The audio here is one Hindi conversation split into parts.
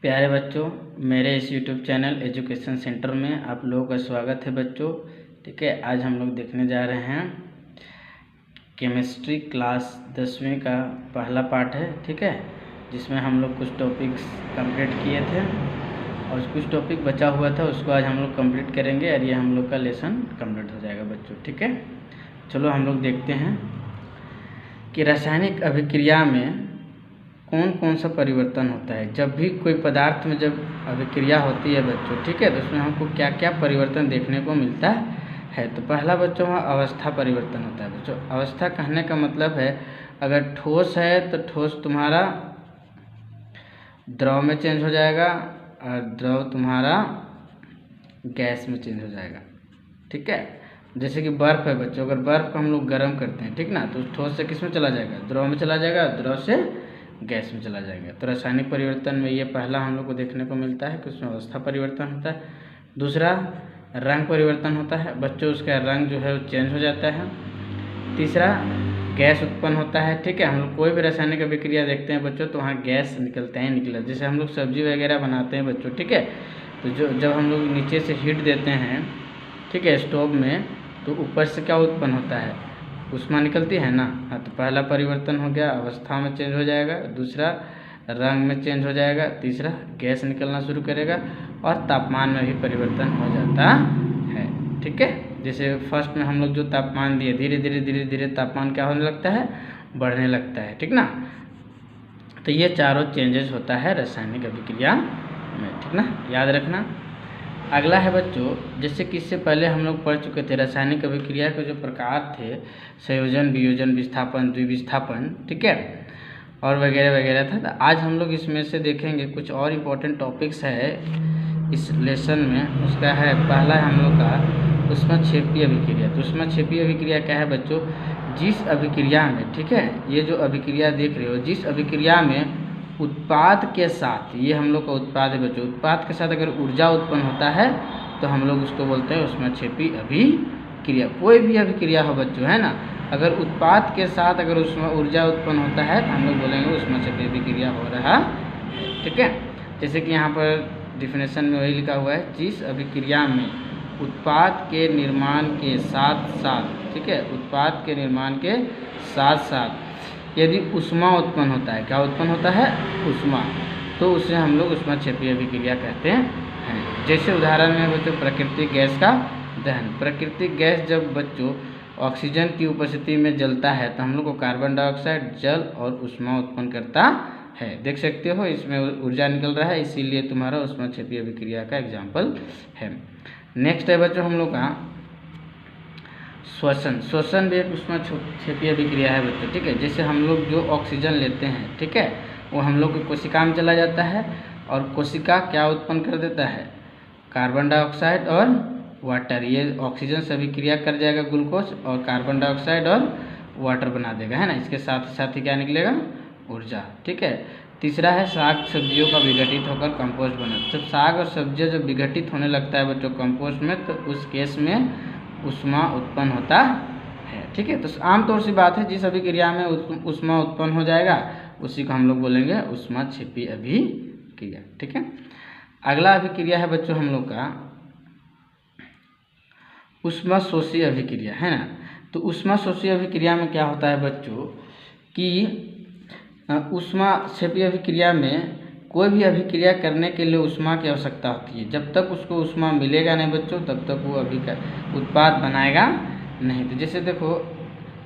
प्यारे बच्चों, मेरे इस YouTube चैनल एजुकेशन सेंटर में आप लोगों का स्वागत है बच्चों। ठीक है, आज हम लोग देखने जा रहे हैं केमिस्ट्री क्लास 10वीं का पहला पार्ट है। ठीक है, जिसमें हम लोग कुछ टॉपिक्स कंप्लीट किए थे और कुछ टॉपिक बचा हुआ था, उसको आज हम लोग कंप्लीट करेंगे और ये हम लोग का लेसन कंप्लीट हो जाएगा बच्चों। ठीक है, चलो हम लोग देखते हैं कि रासायनिक अभिक्रिया में कौन कौन सा परिवर्तन होता है। जब भी कोई पदार्थ में जब अभिक्रिया होती है बच्चों, ठीक है, तो उसमें हमको क्या क्या परिवर्तन देखने को मिलता है। तो पहला बच्चों वहाँ अवस्था परिवर्तन होता है बच्चों। अवस्था कहने का मतलब है, अगर ठोस है तो ठोस तुम्हारा द्रव में चेंज हो जाएगा और द्रव तुम्हारा गैस में चेंज हो जाएगा। ठीक है, जैसे कि बर्फ़ है बच्चों, अगर बर्फ़ को हम लोग गर्म करते हैं, ठीक ना, तो ठोस से किस में चला जाएगा, द्रव में चला जाएगा, द्रव से गैस में चला जाएगा। तो रासायनिक परिवर्तन में ये पहला हम लोग को देखने को मिलता है कि उसमें अवस्था परिवर्तन होता है। दूसरा रंग परिवर्तन होता है बच्चों, उसका रंग जो है वो चेंज हो जाता है। तीसरा गैस उत्पन्न होता है। ठीक है, हम लोग कोई भी रासायनिक अभिक्रिया देखते हैं बच्चों तो वहाँ गैस निकलता है निकला। जैसे हम लोग सब्जी वगैरह बनाते हैं बच्चों, ठीक है, तो जब हम लोग नीचे से हीट देते हैं, ठीक है, स्टोव में, तो ऊपर से क्या उत्पन्न होता है, ऊष्मा निकलती है ना। हाँ, तो पहला परिवर्तन हो गया, अवस्था में चेंज हो जाएगा। दूसरा रंग में चेंज हो जाएगा। तीसरा गैस निकलना शुरू करेगा और तापमान में भी परिवर्तन हो जाता है। ठीक है, जैसे फर्स्ट में हम लोग जो तापमान दिए, धीरे धीरे तापमान क्या होने लगता है, बढ़ने लगता है। ठीक ना, तो ये चारों चेंजेस होता है रासायनिक अभिक्रिया में। ठीक ना, याद रखना। अगला है बच्चों, जैसे कि इससे पहले हम लोग पढ़ चुके थे रासायनिक अभिक्रिया के जो प्रकार थे, संयोजन, वियोजन, विस्थापन, द्विविस्थापन, ठीक है, और वगैरह वगैरह था। तो आज हम लोग इसमें से देखेंगे कुछ और इम्पोर्टेंट टॉपिक्स है इस लेसन में। उसका है पहला है हम लोग का ऊष्माक्षेपीय अभिक्रिया। तो ऊष्माक्षेपीय अभिक्रिया क्या है बच्चों, जिस अभिक्रिया में, ठीक है, ये जो अभिक्रिया देख रहे हो, जिस अभिक्रिया में उत्पाद के साथ, ये हम लोग का उत्पाद है बच्चों, उत्पाद के साथ अगर ऊर्जा उत्पन्न होता है तो हम लोग उसको बोलते हैं ऊष्माक्षेपी अभिक्रिया। कोई भी अभिक्रिया हो बच्चों, है ना, अगर उत्पाद के साथ अगर उसमें ऊर्जा उत्पन्न होता है तो हम लोग बोलेंगे ऊष्माक्षेपी अभिक्रिया हो रहा है। ठीक है, जैसे कि यहाँ पर डिफिनेशन में वही लिखा हुआ है, जिस अभिक्रिया में उत्पाद के निर्माण के साथ साथ, ठीक है, उत्पाद के निर्माण के साथ साथ यदि ऊष्मा उत्पन्न होता है, क्या उत्पन्न होता है, ऊष्मा, तो उसे हम लोग ऊष्माक्षेपीय अभिक्रिया कहते हैं। जैसे उदाहरण में बच्चों प्राकृतिक गैस का दहन। प्राकृतिक गैस जब बच्चों ऑक्सीजन की उपस्थिति में जलता है तो हम लोग को कार्बन डाइऑक्साइड, जल और ऊष्मा उत्पन्न करता है। देख सकते हो इसमें ऊर्जा निकल रहा है, इसीलिए तुम्हारा ऊष्माक्षेपीय अभिक्रिया का एग्जाम्पल है। नेक्स्ट है बच्चों हम लोग का श्वसन। श्वसन भी एक ऊष्माक्षेपीय अभिक्रिया है बच्चों। ठीक है, जैसे हम लोग जो ऑक्सीजन लेते हैं, ठीक है, वो हम लोग की कोशिका में चला जाता है और कोशिका क्या उत्पन्न कर देता है, कार्बन डाइऑक्साइड और वाटर। ये ऑक्सीजन से अभिक्रिया कर जाएगा ग्लूकोज और कार्बन डाइऑक्साइड और वाटर बना देगा, है ना। इसके साथ ही क्या निकलेगा, ऊर्जा। ठीक है, तीसरा है साग सब्जियों का विघटित होकर कंपोस्ट बना। जब साग और सब्जियाँ जब विघटित होने लगता है बच्चों कंपोस्ट में, तो उस केस में ऊष्मा उत्पन्न होता है। ठीक है, तो आमतौर से बात है, जिस अभिक्रिया में ऊष्मा उत्पन्न हो जाएगा उसी को हम लोग बोलेंगे ऊष्माक्षेपी अभिक्रिया। ठीक है, अगला अभिक्रिया है बच्चों हम लोग का ऊष्माशोषी अभिक्रिया, है ना। तो ऊष्माशोषी अभिक्रिया में क्या होता है बच्चों कि ऊष्माक्षेपी अभिक्रिया में कोई भी अभिक्रिया करने के लिए ऊष्मा की आवश्यकता होती है। जब तक उसको ऊष्मा मिलेगा नहीं बच्चों, तब तक वो उत्पाद बनाएगा नहीं। तो जैसे देखो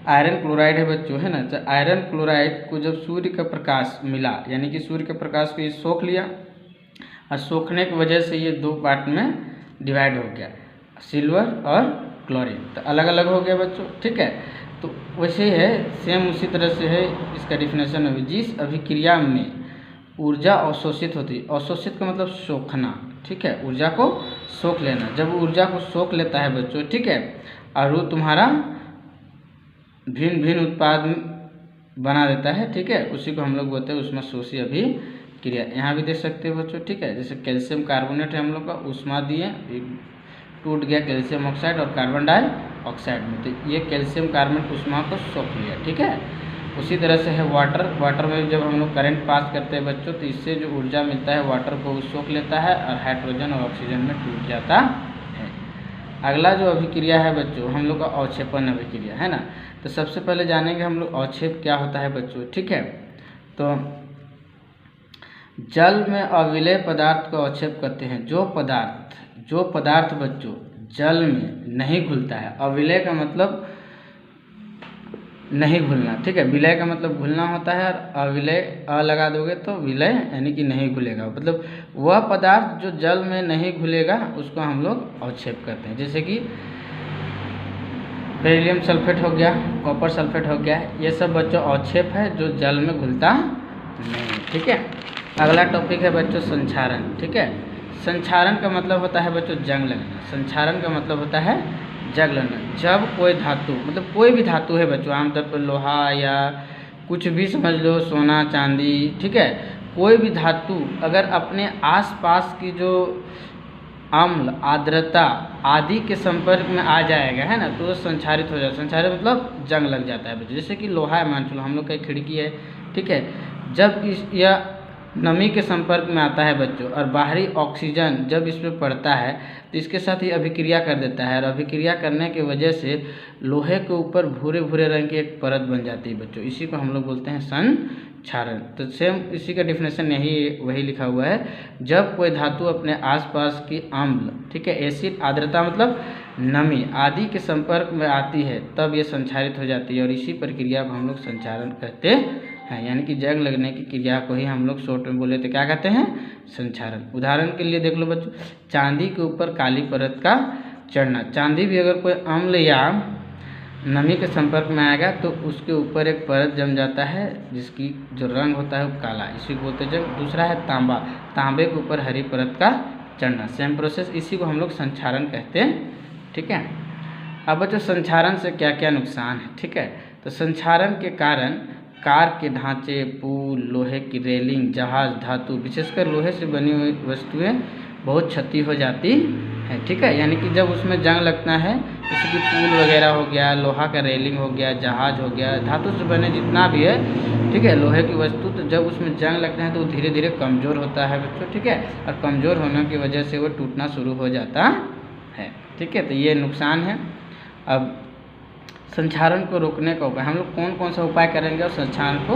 आयरन क्लोराइड है बच्चों, है ना, तो आयरन क्लोराइड को जब सूर्य का प्रकाश मिला, यानी कि सूर्य के प्रकाश को ये सोख लिया और सोखने की वजह से ये दो पार्ट में डिवाइड हो गया, सिल्वर और क्लोरीन, तो अलग अलग हो गया बच्चों। ठीक है, तो वैसे ही है, सेम उसी तरह से है इसका डिफिनेशन है, जिस अभिक्रिया में ऊर्जा अवशोषित होती है। अवशोषित का मतलब सोखना, ठीक है, ऊर्जा को सोख लेना। जब ऊर्जा को सोख लेता है बच्चों, ठीक है, और वो तुम्हारा भिन्न भिन्न उत्पाद बना देता है, ठीक है, उसी को हम लोग बोलते हैं ऊष्माशोषी अभिक्रिया। यहाँ भी देख सकते हो बच्चों, ठीक है, जैसे कैल्शियम कार्बोनेट है हम लोग का, ऊष्मा दिए, टूट गया कैल्शियम ऑक्साइड और कार्बन डाइऑक्साइड में, तो ये कैल्शियम कार्बोनेट ऊष्मा को सोख लिया। ठीक है, उसी तरह से है वाटर। वाटर में जब हम लोग करंट पास करते हैं बच्चों, तो इससे जो ऊर्जा मिलता है वाटर को सोख लेता है और हाइड्रोजन और ऑक्सीजन में टूट जाता है। अगला जो अभिक्रिया है बच्चों हम लोग का अवक्षेपण अभिक्रिया है ना। तो सबसे पहले जानेंगे हम लोग अवक्षेप क्या होता है बच्चों, ठीक है। तो जल में अविलेय पदार्थ को अवक्षेप करते हैं। जो पदार्थ बच्चों जल में नहीं घुलता है, अविलेय का मतलब नहीं घुलना, ठीक है। विलय का मतलब घुलना होता है, और अविलय अ लगा दोगे तो विलय यानी कि नहीं घुलेगा, मतलब वह पदार्थ जो जल में नहीं घुलेगा उसको हम लोग अवक्षेप करते हैं। जैसे कि बेरिलियम सल्फेट हो गया, कॉपर सल्फेट हो गया, ये सब बच्चों अवक्षेप है जो जल में घुलता नहीं, ठीक है। अगला टॉपिक है बच्चों संक्षारण, ठीक है। संक्षारण का मतलब होता है बच्चों जंग लगना। संक्षारण का मतलब होता है जंग लगना। जब कोई धातु, मतलब कोई भी धातु है बच्चों, आमतौर पर लोहा या कुछ भी समझ लो, सोना चांदी, ठीक है, कोई भी धातु अगर अपने आसपास की जो अम्ल आर्द्रता आदि के संपर्क में आ जाएगा है ना, तो वो संक्षारित हो जाता है। संक्षारित मतलब जंग लग जाता है बच्चों। जैसे कि लोहा है, मान चलो हम लोग का खिड़की है, ठीक है, जब इस यह नमी के संपर्क में आता है बच्चों और बाहरी ऑक्सीजन जब इसमें पड़ता है तो इसके साथ ही अभिक्रिया कर देता है, और अभिक्रिया करने की वजह से लोहे के ऊपर भूरे भूरे रंग की एक परत बन जाती है बच्चों। इसी को हम लोग बोलते हैं संक्षारण। तो सेम इसी का डिफिनेशन यही वही लिखा हुआ है। जब कोई धातु अपने आसपास की अम्ल, ठीक है, एसिड, आर्द्रता मतलब नमी आदि के संपर्क में आती है तब ये संक्षारित हो जाती है, और इसी प्रक्रिया को हम लोग संक्षारण कहते हैं। यानी कि जंग लगने की क्रिया को ही हम लोग शॉर्ट में बोले तो क्या कहते हैं, संक्षारण। उदाहरण के लिए देख लो बच्चों, चांदी के ऊपर काली परत का चढ़ना। चांदी भी अगर कोई अम्ल या नमी के संपर्क में आएगा तो उसके ऊपर एक परत जम जाता है जिसकी जो रंग होता है वो काला, इसी को बोलते हैं जंग। दूसरा है तांबा, तांबे के ऊपर हरी परत का चढ़ना, सेम प्रोसेस, इसी को हम लोग संक्षारण कहते हैं, ठीक है। अब बच्चों संक्षारण से क्या क्या नुकसान है, ठीक है। तो संक्षारण के कारण कार के ढांचे, पुल, लोहे की रेलिंग, जहाज, धातु, विशेषकर लोहे से बनी हुई वस्तुएं बहुत क्षति हो जाती है, ठीक है। यानी कि जब उसमें जंग लगता है, जैसे कि पुल वगैरह हो गया, लोहा का रेलिंग हो गया, जहाज हो गया, धातु से बने जितना भी है, ठीक है, लोहे की वस्तु, तो जब उसमें जंग लगता है तो वो धीरे धीरे कमज़ोर होता है बच्चों, ठीक है, और कमज़ोर होने की वजह से वो टूटना शुरू हो जाता है, ठीक है। तो ये नुकसान है। अब संक्षारण को रोकने का उपाय हम लोग कौन कौन सा उपाय करेंगे और संक्षारण को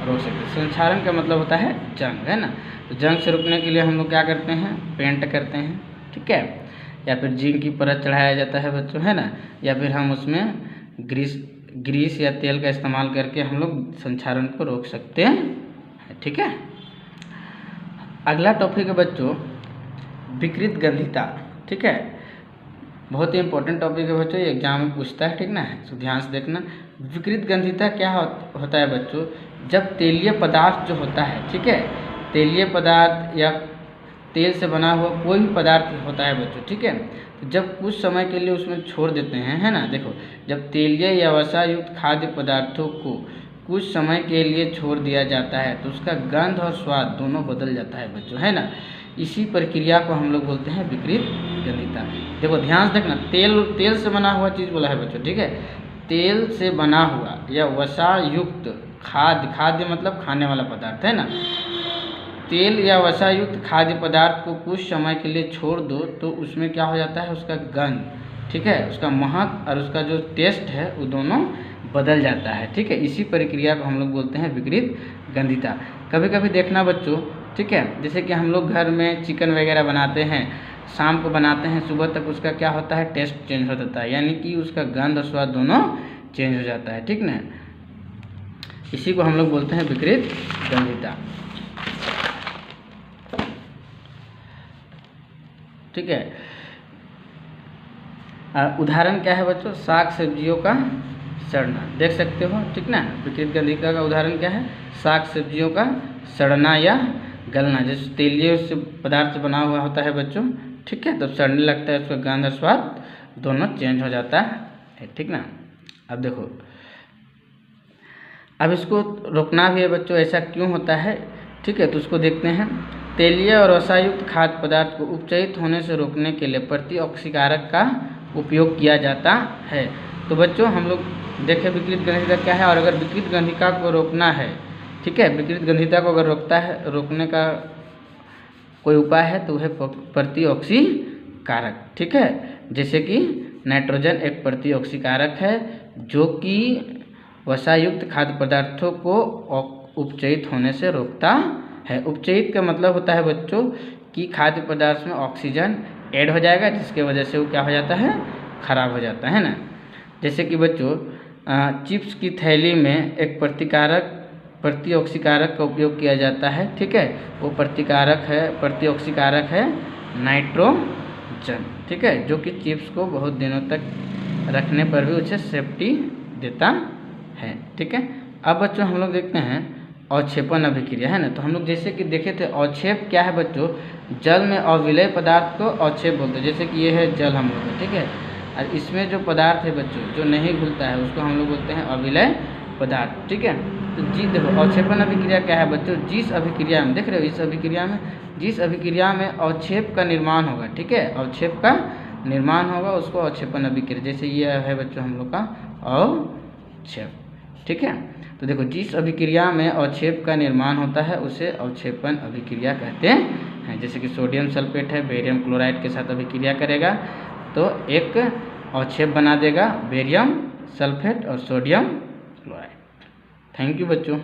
रोक सकते हैं। संक्षारण का मतलब होता है जंग, है ना। तो जंग से रोकने के लिए हम लोग क्या करते हैं, पेंट करते हैं, ठीक है, या फिर जिंक की परत चढ़ाया जाता है बच्चों, है ना, या फिर हम उसमें ग्रीस या तेल का इस्तेमाल करके हम लोग संक्षारण को रोक सकते हैं, ठीक है। अगला टॉपिक है बच्चों विकृत गंधिता, ठीक है, बहुत ही इंपॉर्टेंट टॉपिक है बच्चों, ये एग्जाम में पूछता है, ठीक ना, तो ध्यान से देखना। विकृत गंधिता क्या होता है बच्चों, जब तेलीय पदार्थ जो होता है, ठीक है, तेलीय पदार्थ या तेल से बना हुआ कोई भी पदार्थ होता है बच्चों, ठीक है, तो जब कुछ समय के लिए उसमें छोड़ देते हैं, है ना, देखो जब तेलीय या वसा युक्त खाद्य पदार्थों को कुछ समय के लिए छोड़ दिया जाता है तो उसका गंध और स्वाद दोनों बदल जाता है बच्चों, है ना। इसी प्रक्रिया को हम लोग बोलते हैं विकृत गंधिता। देखो ध्यान से देखना, तेल से बना हुआ चीज़ बोला है बच्चों, ठीक है, तेल से बना हुआ या वसा युक्त खाद्य मतलब खाने वाला पदार्थ, है ना, तेल या वसा युक्त खाद्य पदार्थ को कुछ समय के लिए छोड़ दो तो उसमें क्या हो जाता है, उसका गंध, ठीक है, उसका महक और उसका जो टेस्ट है वो दोनों बदल जाता है, ठीक है। इसी प्रक्रिया को हम लोग बोलते हैं विकृत गंधिता। कभी कभी देखना बच्चों, ठीक है, जैसे कि हम लोग घर में चिकन वगैरह बनाते हैं, शाम को बनाते हैं, सुबह तक उसका क्या होता है, टेस्ट चेंज हो जाता है, यानी कि उसका गंध और स्वाद दोनों चेंज हो जाता है, ठीक ना। इसी को हम लोग बोलते हैं विकृत गंधिता, ठीक है। उदाहरण क्या है बच्चों, साग सब्जियों का सड़ना, देख सकते हो, ठीक ना। विकृत गंधिता का उदाहरण क्या है, साग सब्जियों का सड़ना या गलना। जैसे तेलीय से पदार्थ बना हुआ होता है बच्चों, ठीक है, तब सड़ने लगता है, उसका गंध और स्वाद दोनों चेंज हो जाता है, ठीक ना। अब देखो, अब इसको रोकना भी है बच्चों, ऐसा क्यों होता है, ठीक है, तो उसको देखते हैं। तेलीय और वसायुक्त खाद्य पदार्थ को उपचयित होने से रोकने के लिए प्रतिऑक्सीकारक का उपयोग किया जाता है। तो बच्चों हम लोग देखें विकृत गंधिता क्या है, और अगर विकृत गंधिका को रोकना है, ठीक है, विकृत गंधिता को अगर रोकने का कोई उपाय है तो वह प्रतिऑक्सीकारक, ठीक है। जैसे कि नाइट्रोजन एक प्रतिऑक्सीकारक है जो कि वसायुक्त खाद्य पदार्थों को उपचयित होने से रोकता है। उपचयित का मतलब होता है बच्चों कि खाद्य पदार्थ में ऑक्सीजन ऐड हो जाएगा, जिसके वजह से वो क्या हो जाता है, खराब हो जाता है ना। जैसे कि बच्चों चिप्स की थैली में एक प्रतिऑक्सीकारक का उपयोग किया जाता है, ठीक है। वो प्रतिऑक्सीकारक है नाइट्रोजन, ठीक है, जो कि चिप्स को बहुत दिनों तक रखने पर भी उसे सेफ्टी देता है, ठीक है। अब बच्चों हम लोग देखते हैं अवक्षेपण अभिक्रिया, है ना। तो हम लोग जैसे कि देखे थे अवक्षेप क्या है बच्चों, जल में अविलय पदार्थ को अवक्षेप बोलते हैं। जैसे कि ये है जल हम लोग, ठीक है, और इसमें जो पदार्थ है बच्चों जो नहीं घुलता है उसको हम लोग बोलते हैं अविलय पदार्थ, ठीक है। तो देखो अवक्षेपण अभिक्रिया क्या है बच्चों, जिस अभिक्रिया में देख रहे हो, इस अभिक्रिया में जिस अभिक्रिया में अवक्षेप का निर्माण होगा, ठीक है, अवक्षेप का निर्माण होगा उसको अवक्षेपण अभिक्रिया, जैसे ये है बच्चों हम लोग का अवक्षेप, ठीक है। तो देखो जिस अभिक्रिया में अवक्षेप का निर्माण होता है उसे अवक्षेपण अभिक्रिया कहते हैं। जैसे कि सोडियम सल्फेट है बेरियम क्लोराइड के साथ अभिक्रिया करेगा तो एक अवक्षेप बना देगा बेरियम सल्फेट और सोडियम क्लोराइड। थैंक यू बच्चों।